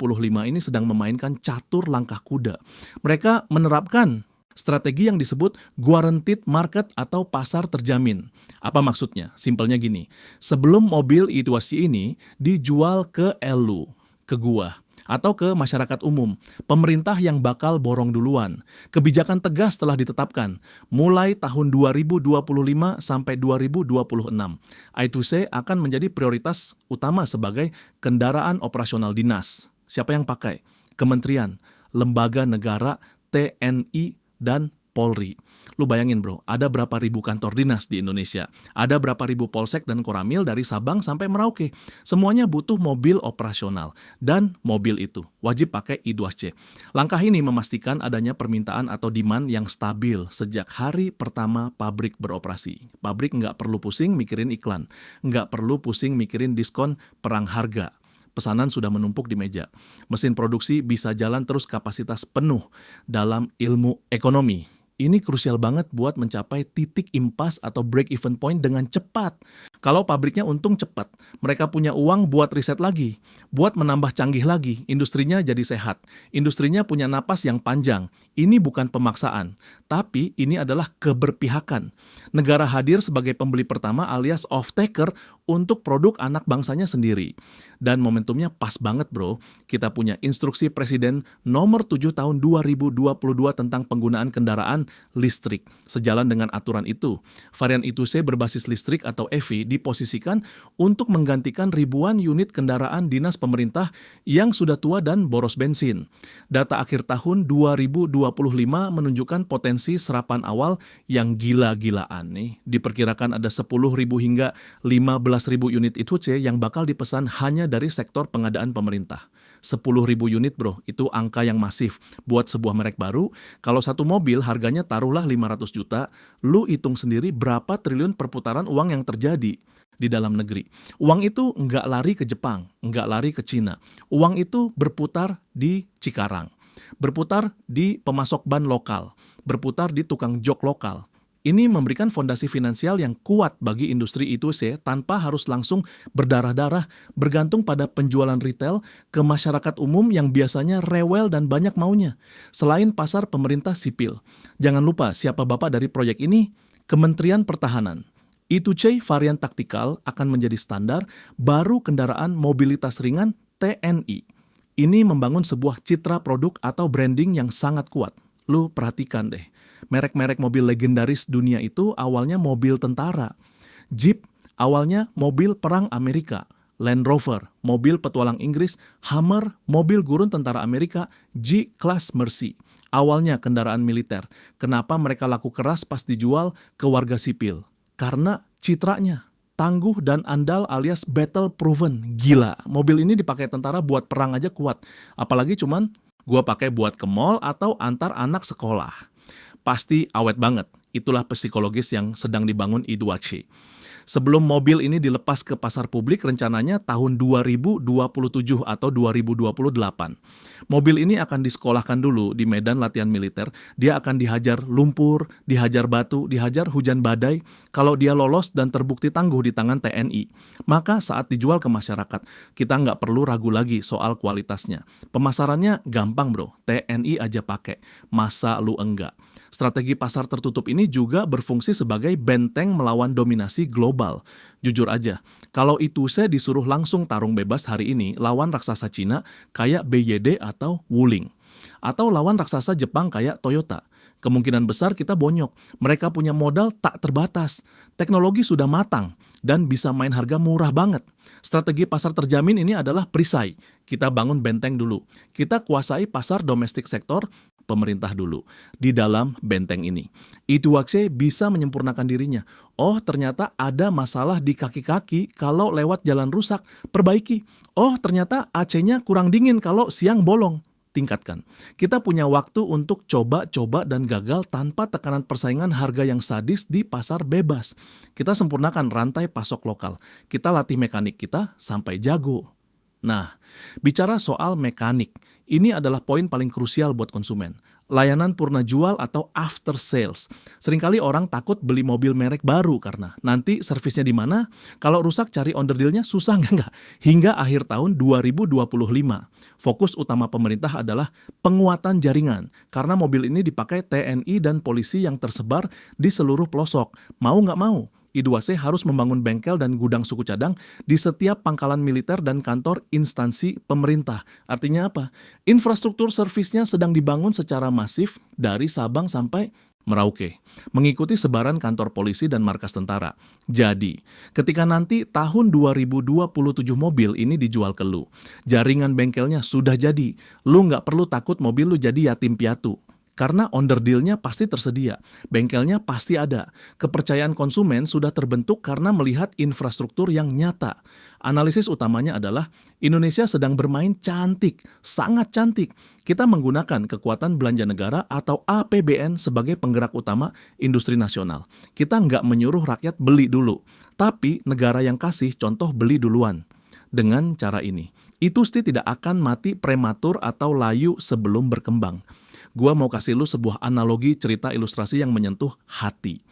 [SPEAKER 1] ini sedang memainkan catur langkah kuda. Mereka menerapkan strategi yang disebut guaranteed market atau pasar terjamin. Apa maksudnya? Simpelnya gini, sebelum mobil I2C ini dijual ke elu, ke gua, atau ke masyarakat umum, pemerintah yang bakal borong duluan. Kebijakan tegas telah ditetapkan, mulai tahun 2025 sampai 2026. I2C akan menjadi prioritas utama sebagai kendaraan operasional dinas. Siapa yang pakai? Kementerian, lembaga negara, TNI, dan Polri. Lu bayangin bro, ada berapa ribu kantor dinas di Indonesia, ada berapa ribu polsek dan koramil dari Sabang sampai Merauke. Semuanya butuh mobil operasional, dan mobil itu wajib pakai I2C. Langkah ini memastikan adanya permintaan atau demand yang stabil sejak hari pertama pabrik beroperasi. Pabrik nggak perlu pusing mikirin iklan, nggak perlu pusing mikirin diskon perang harga. Pesanan sudah menumpuk di meja. Mesin produksi bisa jalan terus kapasitas penuh dalam ilmu ekonomi. Ini krusial banget buat mencapai titik impas atau break-even point dengan cepat. Kalau pabriknya untung cepat, mereka punya uang buat riset lagi, buat menambah canggih lagi, industrinya jadi sehat, industrinya punya napas yang panjang. Ini bukan pemaksaan, tapi ini adalah keberpihakan. Negara hadir sebagai pembeli pertama alias off-taker untuk produk anak bangsanya sendiri. Dan momentumnya pas banget bro, kita punya instruksi Presiden nomor 7 tahun 2022 tentang penggunaan kendaraan listrik. Sejalan dengan aturan itu, varian I2C berbasis listrik atau EV diposisikan untuk menggantikan ribuan unit kendaraan dinas pemerintah yang sudah tua dan boros bensin. Data akhir tahun 2025 menunjukkan potensi serapan awal yang gila-gilaan nih. Diperkirakan ada 10.000 hingga 15.000 unit I2C yang bakal dipesan hanya dari sektor pengadaan pemerintah. 10.000 unit bro, itu angka yang masif. Buat sebuah merek baru, kalau satu mobil harganya taruhlah 500 juta, lu hitung sendiri berapa triliun perputaran uang yang terjadi di dalam negeri. Uang itu nggak lari ke Jepang, nggak lari ke Cina. Uang itu berputar di Cikarang, berputar di pemasok ban lokal, berputar di tukang jok lokal. Ini memberikan fondasi finansial yang kuat bagi industri I2C tanpa harus langsung berdarah-darah bergantung pada penjualan retail ke masyarakat umum yang biasanya rewel dan banyak maunya. Selain pasar pemerintah sipil. Jangan lupa siapa bapak dari proyek ini? Kementerian Pertahanan. I2C varian taktikal akan menjadi standar baru kendaraan mobilitas ringan TNI. Ini membangun sebuah citra produk atau branding yang sangat kuat. Lu perhatikan deh, merek-merek mobil legendaris dunia itu awalnya mobil tentara. Jeep awalnya mobil perang Amerika. Land Rover, mobil petualang Inggris. Hummer, mobil gurun tentara Amerika. G-Class Mercy, awalnya kendaraan militer. Kenapa mereka laku keras pas dijual ke warga sipil? Karena citranya tangguh dan andal alias battle proven. Gila, mobil ini dipakai tentara buat perang aja kuat. Apalagi cuman gua pakai buat ke mall atau antar anak sekolah. Pasti awet banget. Itulah psikologis yang sedang dibangun I2C. Sebelum mobil ini dilepas ke pasar publik rencananya tahun 2027 atau 2028. Mobil ini akan disekolahkan dulu di medan latihan militer. Dia akan dihajar lumpur, dihajar batu, dihajar hujan badai. Kalau dia lolos dan terbukti tangguh di tangan TNI, maka saat dijual ke masyarakat, kita nggak perlu ragu lagi soal kualitasnya. Pemasarannya gampang bro, TNI aja pakai, masa lu enggak? Strategi pasar tertutup ini juga berfungsi sebagai benteng melawan dominasi global. Jujur aja, kalau ITUSE disuruh langsung tarung bebas hari ini lawan raksasa Cina kayak BYD atau Wuling, atau lawan raksasa Jepang kayak Toyota, kemungkinan besar kita bonyok. Mereka punya modal tak terbatas, teknologi sudah matang, dan bisa main harga murah banget. Strategi pasar terjamin ini adalah perisai. Kita bangun benteng dulu. Kita kuasai pasar domestik sektor pemerintah dulu di dalam benteng ini. ITUAKSE bisa menyempurnakan dirinya. Oh, ternyata ada masalah di kaki-kaki kalau lewat jalan rusak, perbaiki. Oh, ternyata AC-nya kurang dingin kalau siang bolong, tingkatkan. Kita punya waktu untuk coba-coba dan gagal tanpa tekanan persaingan harga yang sadis di pasar bebas. Kita sempurnakan rantai pasok lokal. Kita latih mekanik kita sampai jago. Nah, bicara soal mekanik, ini adalah poin paling krusial buat konsumen. Layanan purna jual atau after sales. Seringkali orang takut beli mobil merek baru karena nanti servisnya di mana? Kalau rusak cari onderdilnya susah nggak? Hingga akhir tahun 2025. Fokus utama pemerintah adalah penguatan jaringan karena mobil ini dipakai TNI dan polisi yang tersebar di seluruh pelosok. Mau nggak mau, I2C harus membangun bengkel dan gudang suku cadang di setiap pangkalan militer dan kantor instansi pemerintah. Artinya apa? Infrastruktur servisnya sedang dibangun secara masif dari Sabang sampai Merauke, mengikuti sebaran kantor polisi dan markas tentara. Jadi, ketika nanti tahun 2027 mobil ini dijual ke lu, jaringan bengkelnya sudah jadi. Lu nggak perlu takut mobil lu jadi yatim piatu. Karena onderdilnya pasti tersedia, bengkelnya pasti ada. Kepercayaan konsumen sudah terbentuk karena melihat infrastruktur yang nyata. Analisis utamanya adalah Indonesia sedang bermain cantik, sangat cantik. Kita menggunakan kekuatan belanja negara atau APBN sebagai penggerak utama industri nasional. Kita nggak menyuruh rakyat beli dulu, tapi negara yang kasih contoh beli duluan. Dengan cara ini, ITUSTI tidak akan mati prematur atau layu sebelum berkembang. Gua mau kasih lu sebuah analogi cerita ilustrasi yang menyentuh hati.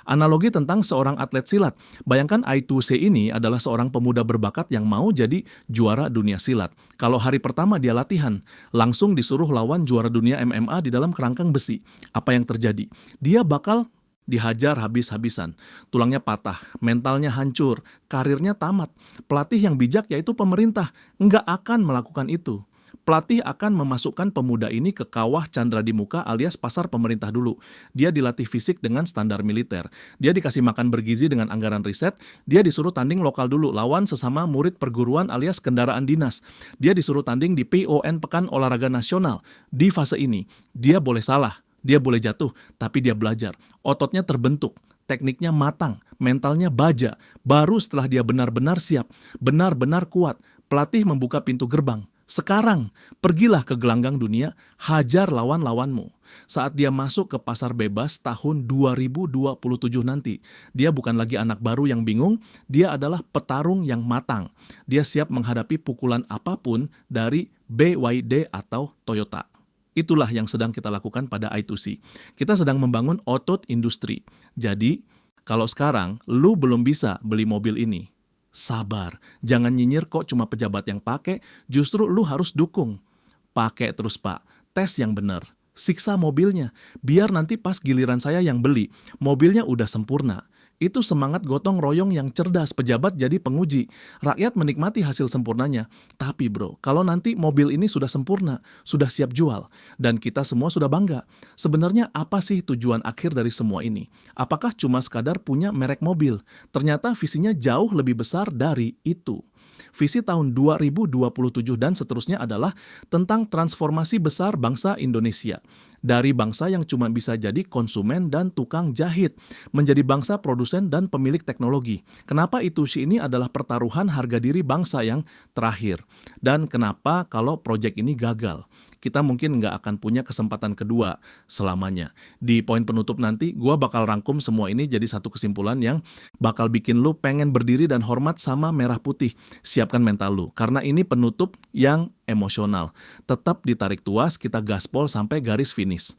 [SPEAKER 1] Analogi tentang seorang atlet silat. Bayangkan I2C ini adalah seorang pemuda berbakat yang mau jadi juara dunia silat. Kalau hari pertama dia latihan, langsung disuruh lawan juara dunia MMA di dalam kerangkeng besi. Apa yang terjadi? Dia bakal dihajar habis-habisan, tulangnya patah, mentalnya hancur, karirnya tamat. Pelatih yang bijak yaitu pemerintah nggak akan melakukan itu. Pelatih akan memasukkan pemuda ini ke kawah Chandra di Muka alias pasar pemerintah dulu. Dia dilatih fisik dengan standar militer. Dia dikasih makan bergizi dengan anggaran riset. Dia disuruh tanding lokal dulu, lawan sesama murid perguruan alias kendaraan dinas. Dia disuruh tanding di PON Pekan Olahraga Nasional. Di fase ini, dia boleh salah, dia boleh jatuh, tapi dia belajar. Ototnya terbentuk, tekniknya matang, mentalnya baja. Baru setelah dia benar-benar siap, benar-benar kuat, pelatih membuka pintu gerbang. Sekarang, pergilah ke gelanggang dunia, hajar lawan-lawanmu. Saat dia masuk ke pasar bebas tahun 2027 nanti, dia bukan lagi anak baru yang bingung, dia adalah petarung yang matang. Dia siap menghadapi pukulan apapun dari BYD atau Toyota. Itulah yang sedang kita lakukan pada I2C. Kita sedang membangun otot industri. Jadi, kalau sekarang lu belum bisa beli mobil ini, sabar, jangan nyinyir kok cuma pejabat yang pakai, justru lu harus dukung. Pakai terus pak, tes yang benar, siksa mobilnya, biar nanti pas giliran saya yang beli, mobilnya udah sempurna. Itu semangat gotong royong yang cerdas, pejabat jadi penguji, rakyat menikmati hasil sempurnanya. Tapi bro, kalau nanti mobil ini sudah sempurna, sudah siap jual, dan kita semua sudah bangga, sebenarnya apa sih tujuan akhir dari semua ini? Apakah cuma sekadar punya merek mobil? Ternyata visinya jauh lebih besar dari itu. Visi tahun 2027 dan seterusnya adalah tentang transformasi besar bangsa Indonesia. Dari bangsa yang cuma bisa jadi konsumen dan tukang jahit, menjadi bangsa produsen dan pemilik teknologi. Kenapa ITUSI ini adalah pertaruhan harga diri bangsa yang terakhir? Dan kenapa kalau proyek ini gagal? kita mungkin nggak akan punya kesempatan kedua selamanya. Di poin penutup nanti, gue bakal rangkum semua ini jadi satu kesimpulan yang bakal bikin lu pengen berdiri dan hormat sama merah putih. Siapkan mental lu, karena ini penutup yang emosional. Tetap ditarik tuas, kita gaspol sampai garis finish.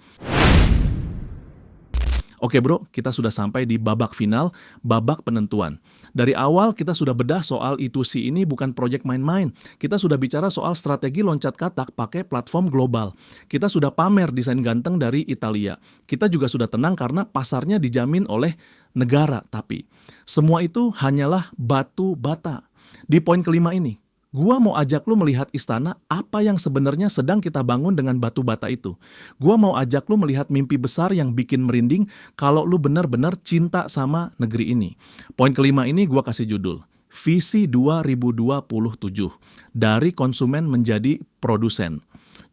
[SPEAKER 1] Oke bro, kita sudah sampai di babak final, babak penentuan. Dari awal kita sudah bedah soal E2C ini bukan project main-main. Kita sudah bicara soal strategi loncat katak pakai platform global. Kita sudah pamer desain ganteng dari Italia. Kita juga sudah tenang karena pasarnya dijamin oleh negara. Tapi semua itu hanyalah batu bata. Di poin kelima ini, gua mau ajak lu melihat istana apa yang sebenarnya sedang kita bangun dengan batu bata itu. Gua mau ajak lu melihat mimpi besar yang bikin merinding kalau lu benar-benar cinta sama negeri ini. Poin kelima ini gua kasih judul, Visi 2027, dari konsumen menjadi produsen.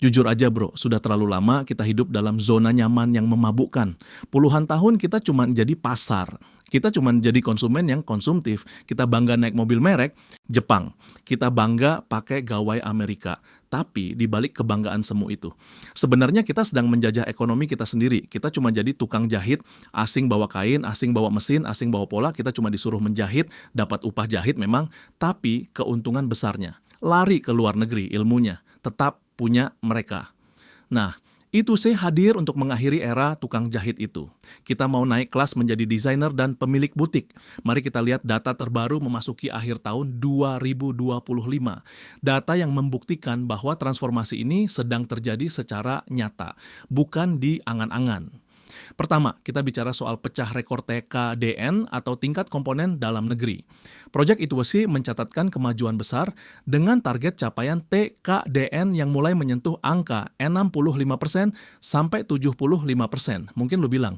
[SPEAKER 1] Jujur aja bro, sudah terlalu lama kita hidup dalam zona nyaman yang memabukkan. Puluhan tahun kita cuma jadi pasar. Kita cuma jadi konsumen yang konsumtif. Kita bangga naik mobil merek Jepang. Kita bangga pakai gawai Amerika. Tapi di balik kebanggaan semu itu, sebenarnya kita sedang menjajah ekonomi kita sendiri. Kita cuma jadi tukang jahit, asing bawa kain, asing bawa mesin, asing bawa pola. Kita cuma disuruh menjahit, dapat upah jahit memang. Tapi keuntungan besarnya, lari ke luar negeri ilmunya, tetap punya mereka. Nah, E2C hadir untuk mengakhiri era tukang jahit itu. Kita mau naik kelas menjadi desainer dan pemilik butik. Mari kita lihat data terbaru memasuki akhir tahun 2025. Data yang membuktikan bahwa transformasi ini sedang terjadi secara nyata, bukan di angan-angan. Pertama, kita bicara soal pecah rekor TKDN atau tingkat komponen dalam negeri. Project E2C mencatatkan kemajuan besar dengan target capaian TKDN yang mulai menyentuh angka 65% sampai 75%. Mungkin lu bilang,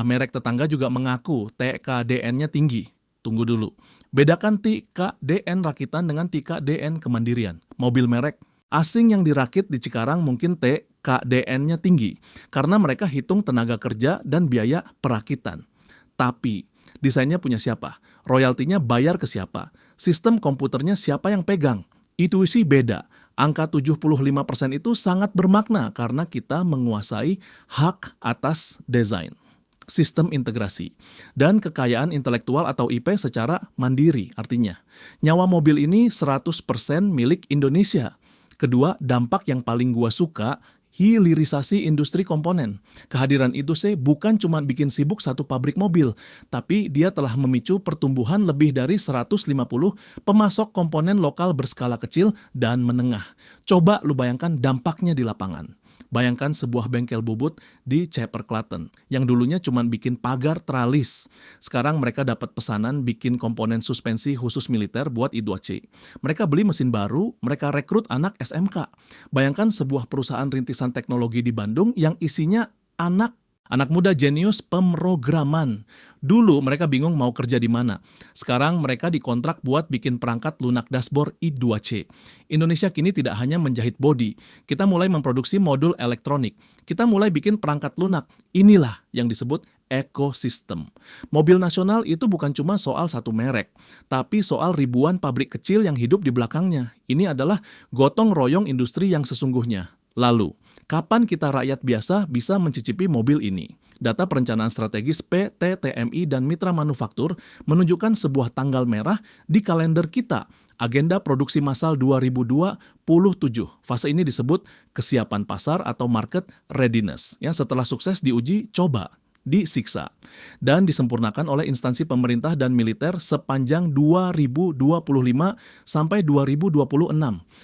[SPEAKER 1] merek tetangga juga mengaku TKDN-nya tinggi. Tunggu dulu. Bedakan TKDN rakitan dengan TKDN kemandirian. Mobil merek asing yang dirakit di Cikarang mungkin TKDN-nya tinggi karena mereka hitung tenaga kerja dan biaya perakitan. Tapi desainnya punya siapa? Royaltinya bayar ke siapa? Sistem komputernya siapa yang pegang? E2C beda. Angka 75% itu sangat bermakna karena kita menguasai hak atas desain, sistem integrasi, dan kekayaan intelektual atau IP secara mandiri. Artinya, nyawa mobil ini 100% milik Indonesia. Kedua, dampak yang paling gua suka, hilirisasi industri komponen. Kehadiran E2C bukan cuma bikin sibuk satu pabrik mobil, tapi dia telah memicu pertumbuhan lebih dari 150 pemasok komponen lokal berskala kecil dan menengah. Coba lu bayangkan dampaknya di lapangan. Bayangkan sebuah bengkel bubut di Chapel Clayton yang dulunya cuma bikin pagar tralis. Sekarang mereka dapat pesanan bikin komponen suspensi khusus militer buat I2C. Mereka beli mesin baru, mereka rekrut anak SMK. Bayangkan sebuah perusahaan rintisan teknologi di Bandung yang isinya anak muda jenius pemrograman. Dulu mereka bingung mau kerja di mana. Sekarang mereka dikontrak buat bikin perangkat lunak dashboard I2C. Indonesia kini tidak hanya menjahit bodi. Kita mulai memproduksi modul elektronik. Kita mulai bikin perangkat lunak. Inilah yang disebut ekosistem. Mobil nasional itu bukan cuma soal satu merek, tapi soal ribuan pabrik kecil yang hidup di belakangnya. Ini adalah gotong royong industri yang sesungguhnya. Lalu, kapan kita rakyat biasa bisa mencicipi mobil ini? Data perencanaan strategis PT TMI dan mitra manufaktur menunjukkan sebuah tanggal merah di kalender kita. Agenda produksi massal 2027. Fase ini disebut kesiapan pasar atau market readiness. Ya, setelah sukses diuji coba, disiksa, dan disempurnakan oleh instansi pemerintah dan militer sepanjang 2025 sampai 2026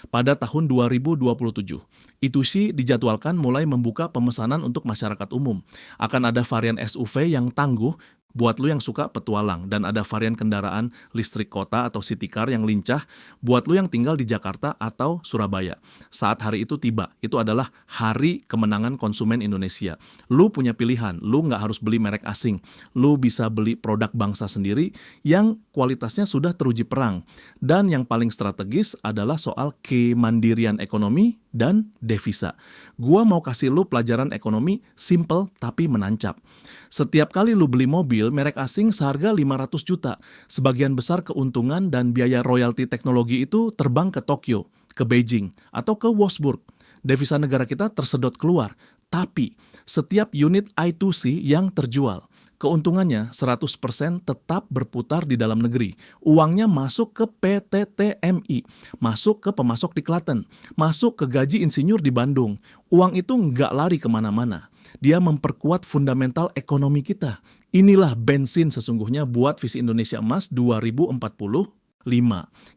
[SPEAKER 1] pada tahun 2027. E2C dijadwalkan mulai membuka pemesanan untuk masyarakat umum. Akan ada varian SUV yang tangguh buat lu yang suka petualang, dan ada varian kendaraan listrik kota atau city car yang lincah buat lu yang tinggal di Jakarta atau Surabaya. Saat hari itu tiba, itu adalah hari kemenangan konsumen Indonesia. Lu punya pilihan, lu nggak harus beli merek asing. Lu bisa beli produk bangsa sendiri yang kualitasnya sudah teruji perang. Dan yang paling strategis adalah soal kemandirian ekonomi dan devisa. Gua mau kasih lu pelajaran ekonomi simple tapi menancap. Setiap kali lu beli mobil merek asing seharga 500 juta, sebagian besar keuntungan dan biaya royalti teknologi itu terbang ke Tokyo, ke Beijing, atau ke Wolfsburg. devisa negara kita tersedot keluar. Tapi setiap unit I2C yang terjual, keuntungannya 100% tetap berputar di dalam negeri. Uangnya masuk ke PTTMI, masuk ke pemasok di Klaten, masuk ke gaji insinyur di Bandung. Uang itu nggak lari kemana-mana. Dia memperkuat fundamental ekonomi kita. Inilah bensin sesungguhnya buat visi Indonesia Emas 2045.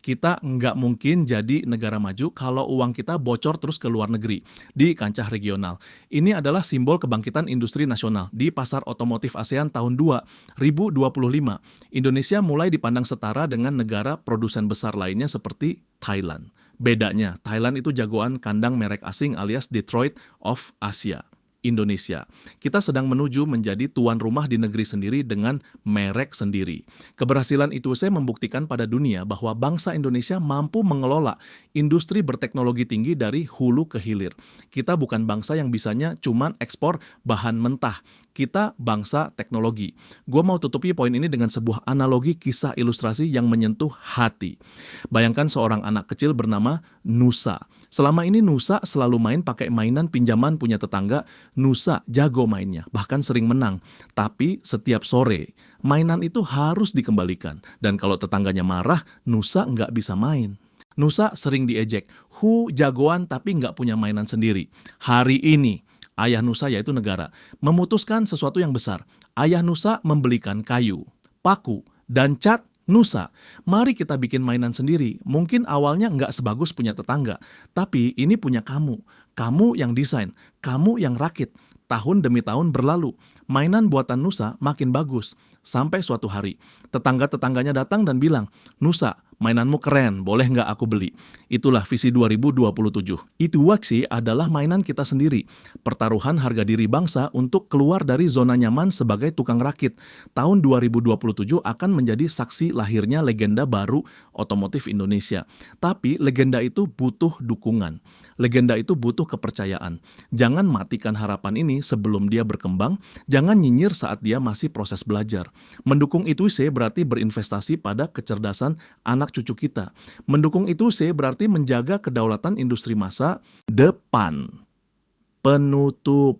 [SPEAKER 1] Kita nggak mungkin jadi negara maju kalau uang kita bocor terus ke luar negeri di kancah regional. Ini adalah simbol kebangkitan industri nasional di pasar otomotif ASEAN tahun 2025. Indonesia mulai dipandang setara dengan negara produsen besar lainnya seperti Thailand. Bedanya, Thailand itu jagoan kandang merek asing alias Detroit of Asia. Indonesia. Kita sedang menuju menjadi tuan rumah di negeri sendiri dengan merek sendiri. Keberhasilan ITUC membuktikan pada dunia bahwa bangsa Indonesia mampu mengelola industri berteknologi tinggi dari hulu ke hilir. Kita bukan bangsa yang bisanya cuman ekspor bahan mentah. Kita bangsa teknologi. Gua mau tutupi poin ini dengan sebuah analogi kisah ilustrasi yang menyentuh hati. Bayangkan seorang anak kecil bernama Nusa. Selama ini Nusa selalu main pakai mainan pinjaman punya tetangga. Nusa jago mainnya, bahkan sering menang. Tapi setiap sore, mainan itu harus dikembalikan. Dan kalau tetangganya marah, Nusa nggak bisa main. Nusa sering diejek, jagoan tapi nggak punya mainan sendiri. Hari ini, ayah Nusa yaitu negara, memutuskan sesuatu yang besar. Ayah Nusa membelikan kayu, paku, dan cat Nusa. Mari kita bikin mainan sendiri. Mungkin awalnya nggak sebagus punya tetangga, tapi ini punya kamu. Kamu yang desain, kamu yang rakit. Tahun demi tahun berlalu, mainan buatan Nusa makin bagus. Sampai suatu hari, tetangga-tetangganya datang dan bilang, Nusa, mainanmu keren, boleh nggak aku beli? Itulah visi 2027. ITUC adalah mainan kita sendiri. Pertaruhan harga diri bangsa untuk keluar dari zona nyaman sebagai tukang rakit. Tahun 2027 akan menjadi saksi lahirnya legenda baru otomotif Indonesia. Tapi legenda itu butuh dukungan. Legenda itu butuh kepercayaan. Jangan matikan harapan ini sebelum dia berkembang. Jangan nyinyir saat dia masih proses belajar. Mendukung ITUC berarti berinvestasi pada kecerdasan anak cucu kita. Mendukung ITUC berarti menjaga kedaulatan industri masa depan. Penutup.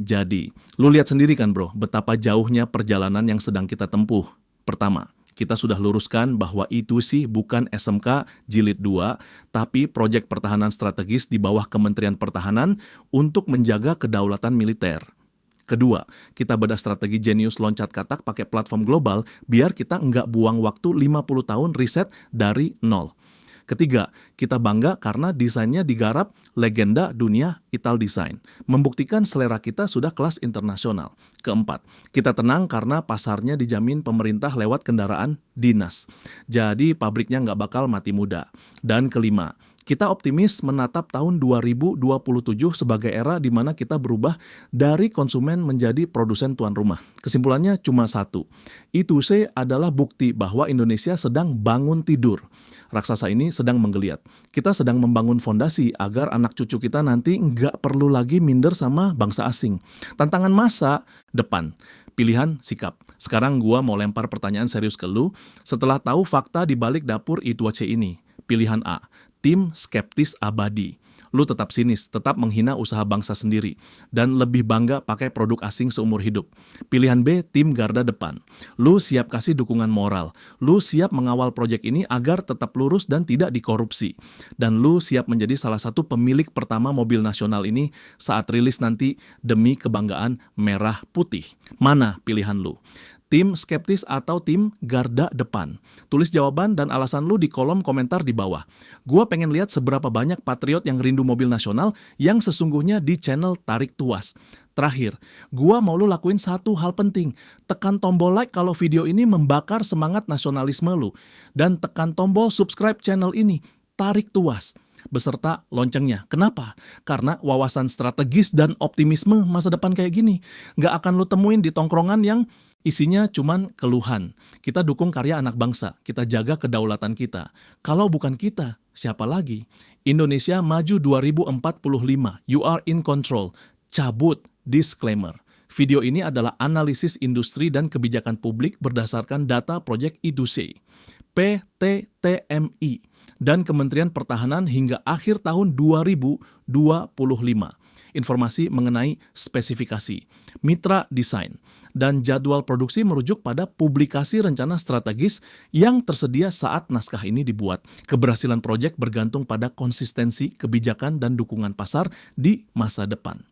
[SPEAKER 1] Jadi, lu lihat sendiri kan bro, betapa jauhnya perjalanan yang sedang kita tempuh. Pertama, kita sudah luruskan bahwa ITUC bukan SMK Jilid 2, tapi proyek pertahanan strategis di bawah Kementerian Pertahanan untuk menjaga kedaulatan militer. Kedua, kita bedah strategi jenius loncat katak pakai platform global biar kita nggak buang waktu 50 tahun riset dari nol. Ketiga, kita bangga karena desainnya digarap legenda dunia Ital Design, membuktikan selera kita sudah kelas internasional. Keempat, kita tenang karena pasarnya dijamin pemerintah lewat kendaraan dinas. Jadi pabriknya nggak bakal mati muda. Dan kelima, kita optimis menatap tahun 2027 sebagai era di mana kita berubah dari konsumen menjadi produsen tuan rumah. Kesimpulannya cuma satu, ITUC adalah bukti bahwa Indonesia sedang bangun tidur. Raksasa ini sedang menggeliat. Kita sedang membangun fondasi agar anak cucu kita nanti nggak perlu lagi minder sama bangsa asing. Tantangan masa depan. Pilihan, sikap. Sekarang gua mau lempar pertanyaan serius ke lu. Setelah tahu fakta di balik dapur ITUC ini. Pilihan A, tim skeptis abadi. Lu tetap sinis, tetap menghina usaha bangsa sendiri, dan lebih bangga pakai produk asing seumur hidup. Pilihan B, tim garda depan. Lu siap kasih dukungan moral. Lu siap mengawal proyek ini agar tetap lurus dan tidak dikorupsi. Dan lu siap menjadi salah satu pemilik pertama mobil nasional ini saat rilis nanti demi kebanggaan merah putih. Mana pilihan lu? Tim skeptis atau tim garda depan? Tulis jawaban dan alasan lu di kolom komentar di bawah. Gua pengen lihat seberapa banyak patriot yang rindu mobil nasional yang sesungguhnya di channel Tarik Tuas. Terakhir, gua mau lu lakuin satu hal penting. Tekan tombol like kalau video ini membakar semangat nasionalisme lu. Dan tekan tombol subscribe channel ini, Tarik Tuas, beserta loncengnya. Kenapa? Karena wawasan strategis dan optimisme masa depan kayak gini nggak akan lu temuin di tongkrongan yang isinya cuman keluhan. Kita dukung karya anak bangsa, kita jaga kedaulatan kita. Kalau bukan kita, siapa lagi? Indonesia Maju 2045, you are in control. Cabut disclaimer. Video ini adalah analisis industri dan kebijakan publik berdasarkan data proyek ITUC. PTTMI. dan Kementerian Pertahanan hingga akhir tahun 2025. Informasi mengenai spesifikasi, mitra desain, dan jadwal produksi merujuk pada publikasi rencana strategis yang tersedia saat naskah ini dibuat. Keberhasilan proyek bergantung pada konsistensi, kebijakan, dan dukungan pasar di masa depan.